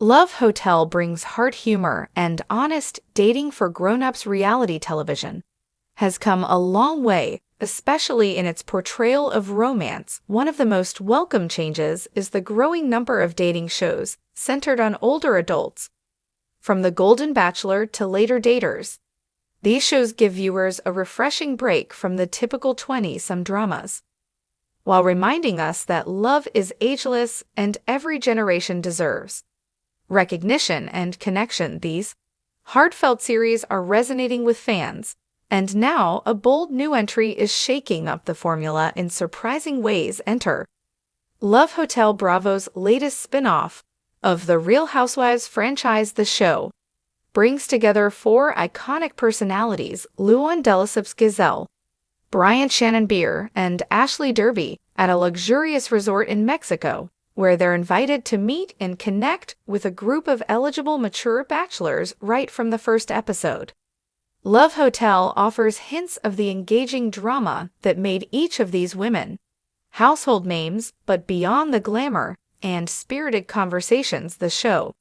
Love Hotel brings heart humor and honest dating for grown-ups. Reality television has come a long way, especially in its portrayal of romance. One of the most welcome changes is the growing number of dating shows centered on older adults. From The Golden Bachelor to Later Daters, these shows give viewers a refreshing break from the typical 20-some dramas, while reminding us that love is ageless and every generation deserves recognition and connection. These heartfelt series are resonating with fans, and now a bold new entry is shaking up the formula in surprising ways. Enter Love Hotel, Bravo's latest spin-off of the Real Housewives franchise. The show brings together four iconic personalities: Luan de Lesseps Gazelle, Brian Shannon Beer, and Ashley Derby at a luxurious resort in Mexico, where they're invited to meet and connect with a group of eligible mature bachelors right from the first episode. Love Hotel offers hints of the engaging drama that made each of these women household names, but beyond the glamour and spirited conversations, the show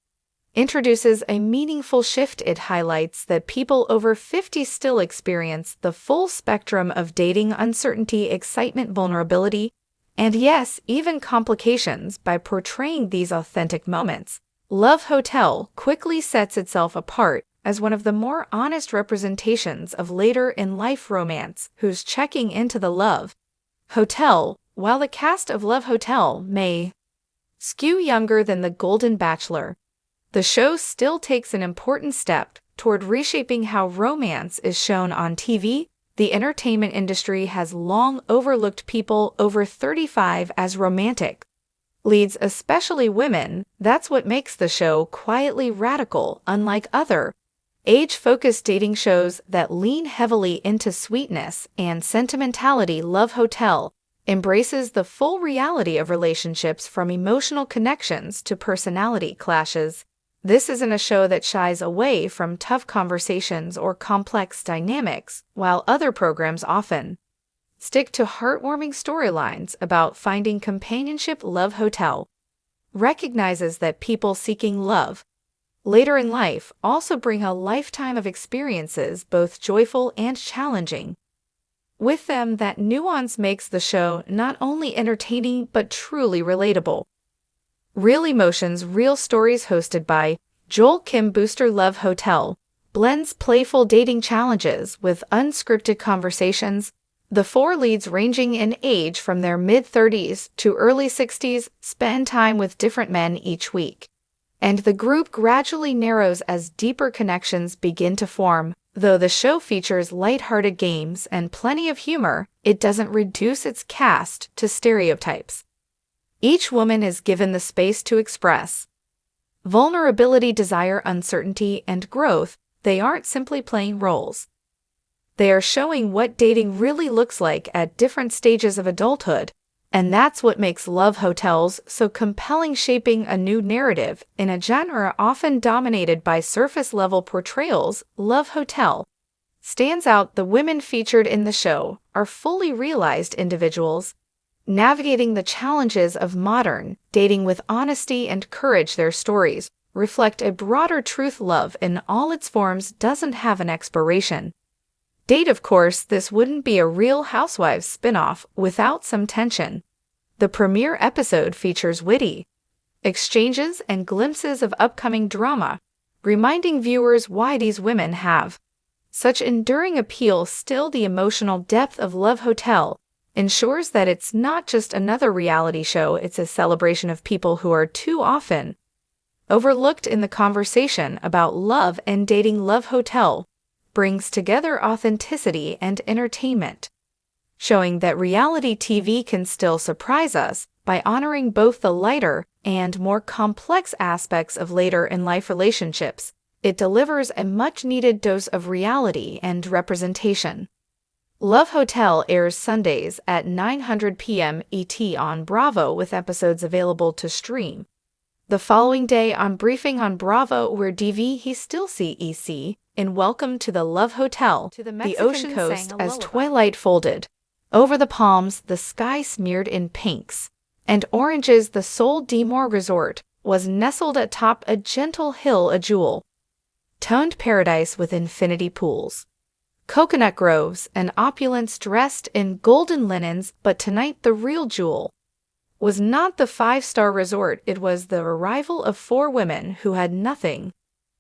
introduces a meaningful shift. It highlights that people over 50 still experience the full spectrum of dating: uncertainty, excitement, vulnerability, and yes, even complications. By portraying these authentic moments, Love Hotel quickly sets itself apart as one of the more honest representations of later-in-life romance. Who's checking into the Love Hotel? While the cast of Love Hotel may skew younger than The Golden Bachelor, the show still takes an important step toward reshaping how romance is shown on TV. The entertainment industry has long overlooked people over 35 as romantic leads, especially women. That's what makes the show quietly radical, unlike other age-focused dating shows that lean heavily into sweetness and sentimentality. Love Hotel embraces the full reality of relationships, from emotional connections to personality clashes. This isn't a show that shies away from tough conversations or complex dynamics, while other programs often stick to heartwarming storylines about finding companionship. Love Hotel recognizes that people seeking love later in life also bring a lifetime of experiences, both joyful and challenging. With them, that nuance makes the show not only entertaining but truly relatable. Real emotions, real stories. Hosted by Joel Kim Booster, Love Hotel blends playful dating challenges with unscripted conversations. The four leads, ranging in age from their mid-30s to early 60s, spend time with different men each week, and the group gradually narrows as deeper connections begin to form. Though the show features lighthearted games and plenty of humor, it doesn't reduce its cast to stereotypes. Each woman is given the space to express vulnerability, desire, uncertainty, and growth. They aren't simply playing roles. They are showing what dating really looks like at different stages of adulthood, and that's what makes Love Hotels so compelling, shaping a new narrative in a genre often dominated by surface-level portrayals. Love Hotel stands out. The women featured in the show are fully realized individuals, navigating the challenges of modern dating with honesty and courage. Their stories reflect a broader truth: love in all its forms doesn't have an expiration date. Of course, this wouldn't be a Real Housewives spin-off without some tension. The premiere episode features witty exchanges and glimpses of upcoming drama, reminding viewers why these women have such enduring appeal. Still, the emotional depth of Love Hotel ensures that it's not just another reality show, it's a celebration of people who are too often overlooked in the conversation about love and dating. Love Hotel brings together authenticity and entertainment, showing that reality TV can still surprise us by honoring both the lighter and more complex aspects of later-in-life relationships. It delivers a much-needed dose of reality and representation. Love Hotel airs Sundays at 9:00 p.m. ET on Bravo, with episodes available to stream the following day on Briefing on Bravo, where DV he still see EC in Welcome to the Love Hotel to the ocean coast as twilight folded over the palms, the sky smeared in pinks and oranges. The Sol d'Amour Resort was nestled atop a gentle hill, a jewel-toned paradise with infinity pools, coconut groves, and opulence dressed in golden linens. But tonight the real jewel was not the five-star resort. It was the arrival of four women who had nothing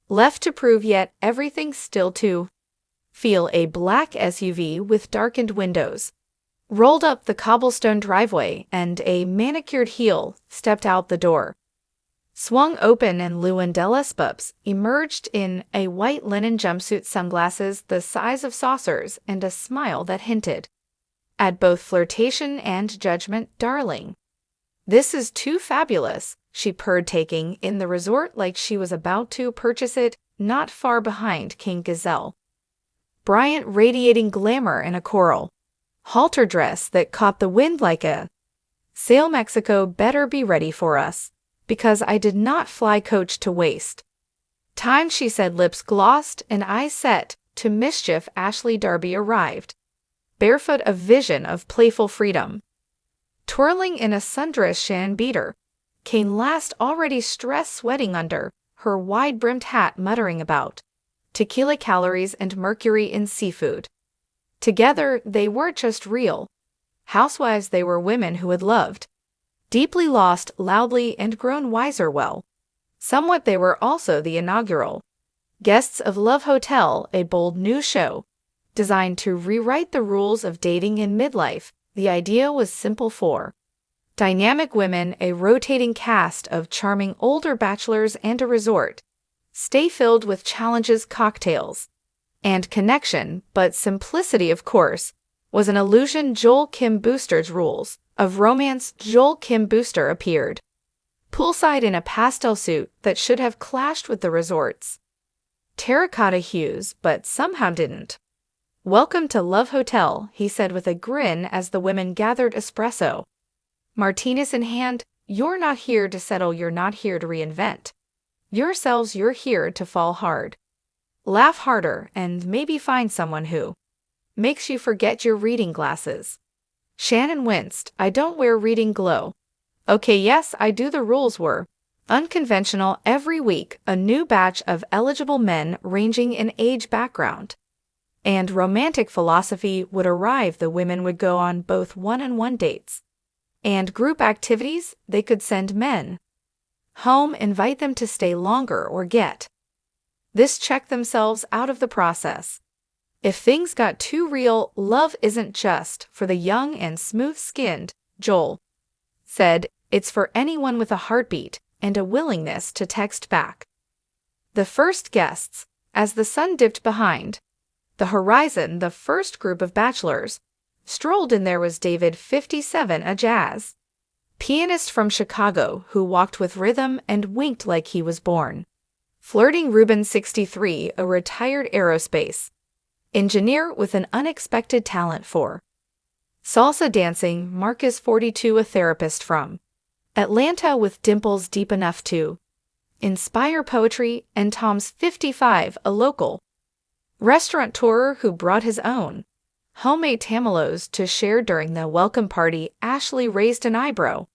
left to prove, yet everything still to feel. A black SUV with darkened windows rolled up the cobblestone driveway, and a manicured heel stepped out the door. Swung open, and Llewellyn Bubs emerged in a white linen jumpsuit, sunglasses the size of saucers, and a smile that hinted at both flirtation and judgment. "Darling, this is too fabulous," she purred, taking in the resort like she was about to purchase it. Not far behind, King Gazelle, brilliant, radiating glamour in a coral halter dress that caught the wind like a sail. "Mexico better be ready for us, because I did not fly coach to waste time," she said, lips glossed and eyes set to mischief. Ashley Darby arrived, barefoot, a vision of playful freedom, twirling in a sundress Shan beater. Kane last, already stress sweating under her wide-brimmed hat, muttering about tequila, calories, and mercury in seafood. Together, they weren't just real housewives, they were women who had loved deeply, lost loudly, and grown wiser. Well, somewhat, they were also the inaugural guests of Love Hotel, a bold new show designed to rewrite the rules of dating in midlife. The idea was simple: four dynamic women, a rotating cast of charming older bachelors, and a resort stay filled with challenges, cocktails, and connection. But simplicity, of course, was an illusion. Joel Kim Booster's rules of romance. Joel Kim Booster appeared poolside in a pastel suit that should have clashed with the resort's terracotta hues, but somehow didn't. "Welcome to Love Hotel," he said with a grin as the women gathered, espresso martinis in hand. "You're not here to settle, you're not here to reinvent yourselves, you're here to fall hard, laugh harder, and maybe find someone who makes you forget your reading glasses." Shannon winced. "I don't wear reading glow." "Okay, yes, I do." The rules were unconventional. Every week, a new batch of eligible men ranging in age, background, and romantic philosophy would arrive. The women would go on both one-on-one dates and group activities. They could send men home, invite them to stay longer, or get this check themselves out of the process. If things got too real, love isn't just for the young and smooth-skinned, Joel said. It's for anyone with a heartbeat and a willingness to text back. The first guests, as the sun dipped behind the horizon, the first group of bachelors strolled in. There was David, 57, a jazz pianist from Chicago who walked with rhythm and winked like he was born flirting. Ruben, 63, a retired aerospace engineer with an unexpected talent for salsa dancing. Marcus, 42, a therapist from Atlanta with dimples deep enough to inspire poetry. And Tom's, 55, a local restaurateur who brought his own homemade tamelos to share during the welcome party. Ashley raised an eyebrow.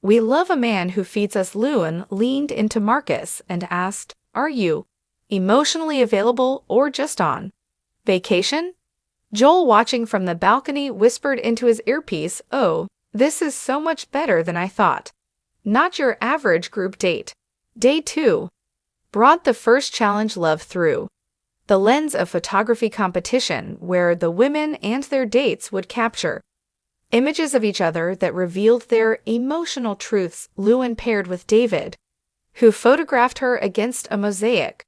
"We love a man who feeds us." Llewellyn leaned into Marcus and asked, "Are you emotionally available or just on vacation?" Joel, watching from the balcony, whispered into his earpiece, "Oh, this is so much better than I thought. Not your average group date." Day 2 brought the first challenge, love through the lens of photography competition, where the women and their dates would capture images of each other that revealed their emotional truths. Llewellyn paired with David, who photographed her against a mosaic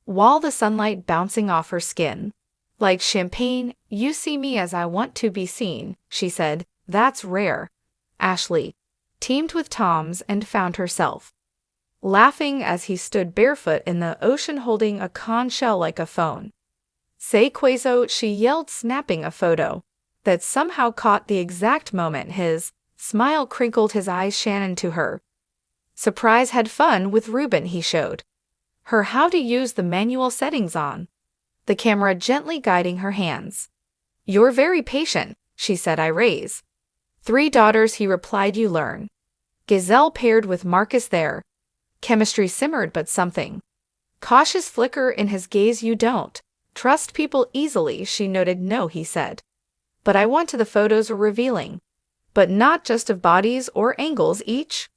wall, the sunlight bouncing off her skin like champagne. "You see me as I want to be seen," she said. "That's rare." Ashley teamed with Tom's and found herself laughing as he stood barefoot in the ocean holding a conch shell like a phone. "Say queso," she yelled, snapping a photo that somehow caught the exact moment his smile crinkled his eyes. Shannon, to her surprise, had fun with Ruben. He showed her how to use the manual settings on the camera, gently guiding her hands. "You're very patient," she said. "I raise 3 daughters," he replied. "You learn." Gazelle paired with Marcus there, Chemistry simmered, but something. Cautious flicker in his gaze. You don't trust people easily, she noted. No, he said. But I want to. The photos were revealing. But not just of bodies or angles each.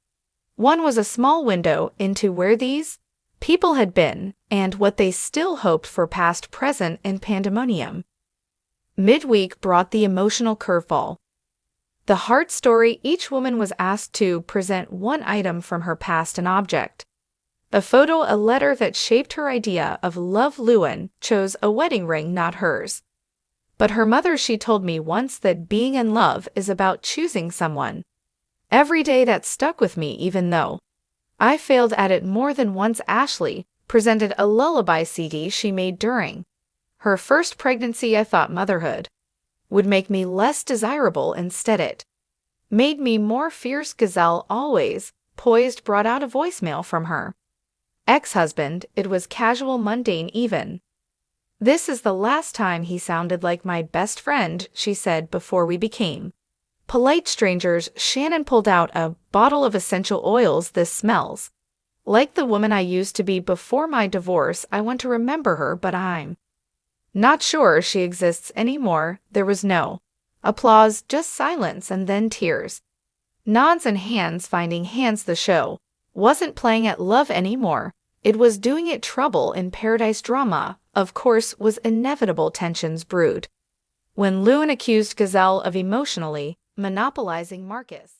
One was a small window into where these people had been and what they still hoped for, past, present, and pandemonium. Midweek brought the emotional curveball. The heart story. Each woman was asked to present one item from her past, an object. A photo, a letter that shaped her idea of love. Lewin chose a wedding ring, not hers, but her mother. She told me once that being in love is about choosing someone. Every day that stuck with me, even though I failed at it more than once. Ashley presented a lullaby CD she made during her first pregnancy. I thought motherhood would make me less desirable. Instead, it made me more fierce. Gazelle, always poised, brought out a voicemail from her ex-husband. It was casual, mundane even. This is the last time. He sounded like my best friend, she said, before we became polite strangers. Shannon pulled out a bottle of essential oils. This smells like the woman I used to be before my divorce. I want to remember her, but I'm not sure she exists anymore. There was no applause, just silence, and then tears, nods, and hands finding hands. The show wasn't playing at love anymore. It was doing it. Trouble in Paradise drama, of course, was inevitable. Tensions brewed when Lewin accused Gazelle of emotionally monopolizing Marcus.